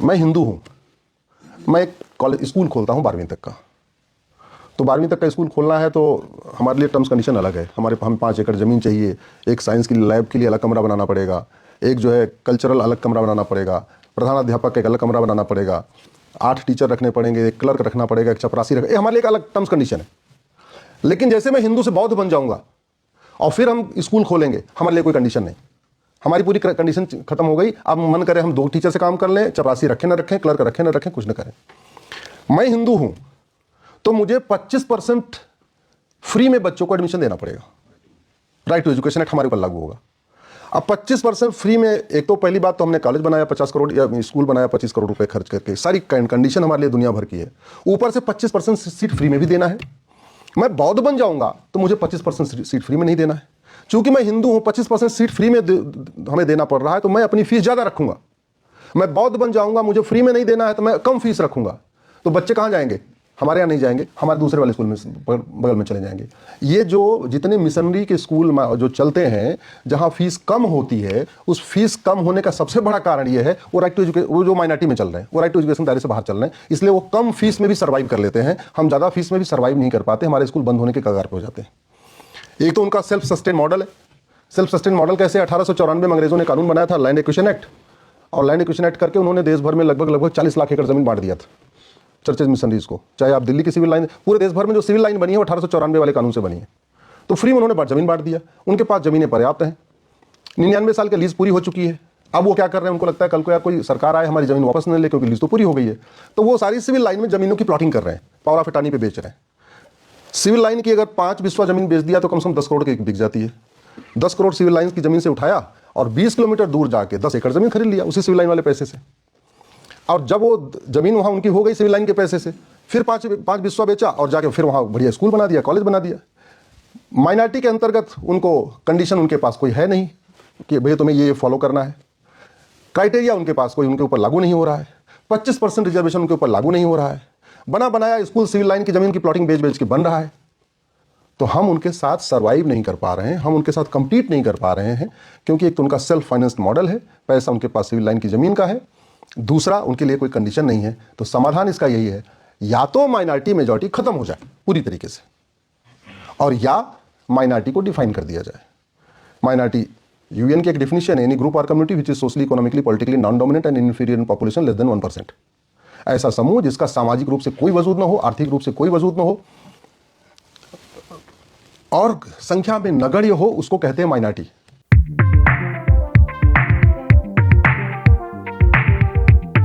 मैं हिंदू हूँ, मैं एक कॉलेज स्कूल खोलता हूँ 12वीं तक का। तो 12वीं तक का स्कूल खोलना है तो हमारे लिए टर्म्स कंडीशन अलग है। हम 5 एकड़ ज़मीन चाहिए, एक साइंस की लैब के लिए अलग कमरा बनाना पड़ेगा, एक जो है कल्चरल अलग कमरा बनाना पड़ेगा, प्रधानाध्यापक का एक अलग कमरा बनाना पड़ेगा, 8 टीचर रखने पड़ेंगे, एक क्लर्क रखना पड़ेगा, एक चपरासी ये हमारे लिए एक अलग टर्म्स कंडीशन है। लेकिन जैसे मैं हिंदू से बौद्ध बन जाऊँगा और फिर हम स्कूल खोलेंगे, हमारे लिए कोई कंडीशन नहीं। हमारी पूरी कंडीशन खत्म हो गई। अब मन करे हम 2 टीचर से काम कर लें, चपरासी रखें ना रखें, क्लर्क रखें ना रखें, कुछ ना करें। मैं हिंदू हूं तो मुझे 25% फ्री में बच्चों को एडमिशन देना पड़ेगा। राइट टू एजुकेशन एक्ट हमारे ऊपर लागू होगा। अब 25% फ्री में, एक तो पहली बात तो हमने कॉलेज बनाया 50 करोड़ या स्कूल बनाया 25 करोड़ रुपए खर्च करके, सारी कंडीशन हमारे लिए दुनिया भर की है। ऊपर से 25% सीट फ्री में भी देना है। मैं बौद्ध बन जाऊंगा तो मुझे 25% सीट फ्री में नहीं देना है। चूंकि मैं हिंदू हूं, 25% सीट फ्री में हमें देना पड़ रहा है, तो मैं अपनी फीस ज्यादा रखूंगा। मैं बौद्ध बन जाऊंगा, मुझे फ्री में नहीं देना है तो मैं कम फीस रखूंगा। तो बच्चे कहां जाएंगे? हमारे यहाँ नहीं जाएंगे, हमारे दूसरे वाले स्कूल में बगल में चले जाएंगे। ये जो जितने मिशनरी के स्कूल जो चलते हैं जहां फीस कम होती है, उस फीस कम होने का सबसे बड़ा कारण ये है वो राइट टू एजुकेशन, वो जो माइनॉरिटी में चल रहे हैं वो राइट टू एजुकेशन दायरे से बाहर चल रहे हैं, इसलिए वो कम फीस में भी सर्वाइव कर लेते हैं। हम ज़्यादा फीस में भी सर्वाइव नहीं कर पाते, हमारे स्कूल बंद होने के कगार पर हो जाते हैं। एक तो उनका सेल्फ सस्टेन मॉडल है। सेल्फ सस्टेन मॉडल कैसे? 1894 में अंग्रेजों ने कानून बनाया था, लैंड एक्विजिशन एक्ट, और लैंड एक्विजिशन एक्ट करके उन्होंने देश भर में लगभग 40 लाख एकड़ जमीन बांट दिया था चर्चेज मिशनरीज को। चाहे आप दिल्ली की सिविल लाइन, पूरे देश भर में जो सिविल लाइन बनी है वो 1894 वाले कानून से बनी है। तो फ्री में उन्होंने जमीन बांट दिया। उनके पास जमीनें पर्याप्त हैं। 99 साल की लीज पूरी हो चुकी है। अब वो क्या कर रहे हैं? उनको लगता है कल को यार कोई सरकार आए हमारी जमीन वापस नहीं ले, क्योंकि लीज तो पूरी हो गई है। तो वो सारी सिविल लाइन में जमीनों की प्लॉटिंग कर रहे हैं, पावर ऑफ अटॉर्नी पे बेच रहे हैं। सिविल लाइन की अगर 5 बिस्वा जमीन बेच दिया तो कम से कम 10 करोड़ की बिक जाती है। 10 करोड़ सिविल लाइन की जमीन से उठाया और 20 किलोमीटर दूर जाके 10 एकड़ जमीन खरीद लिया उसी सिविल लाइन वाले पैसे से। और जब वो जमीन वहां उनकी हो गई सिविल लाइन के पैसे से, फिर 5 बिस्वा बेचा और जाके फिर वहां बढ़िया स्कूल बना दिया, कॉलेज बना दिया। माइनॉरिटी के अंतर्गत उनको कंडीशन उनके पास कोई है नहीं कि भैया तुम्हें ये फॉलो करना है। क्राइटेरिया उनके पास कोई उनके ऊपर लागू नहीं हो रहा है। 25% रिजर्वेशन उनके ऊपर लागू नहीं हो रहा है। बना बनाया स्कूल सिविल लाइन की जमीन की प्लॉटिंग बेच बेच के बन रहा है। तो हम उनके साथ सर्वाइव नहीं कर पा रहे हैं, हम उनके साथ कंपीट नहीं कर पा रहे हैं, क्योंकि एक तो उनका सेल्फ फाइनेंस्ड मॉडल है, पैसा उनके पास सिविल लाइन की जमीन का है, दूसरा उनके लिए कोई कंडीशन नहीं है। तो समाधान इसका यही है, या तो माइनॉरिटी मेजॉरिटी खत्म हो जाए पूरी तरीके से, और या माइनॉरिटी को डिफाइन कर दिया जाए। माइनॉरिटी यूएन की एक डिफिनेशन है, एनी ग्रुप और community which is socially economically politically non dominant and inferior in population less than 1%। ऐसा समूह जिसका सामाजिक रूप से कोई वजूद न हो, आर्थिक रूप से कोई वजूद न हो और संख्या में नगण्य हो, उसको कहते हैं माइनॉरिटी।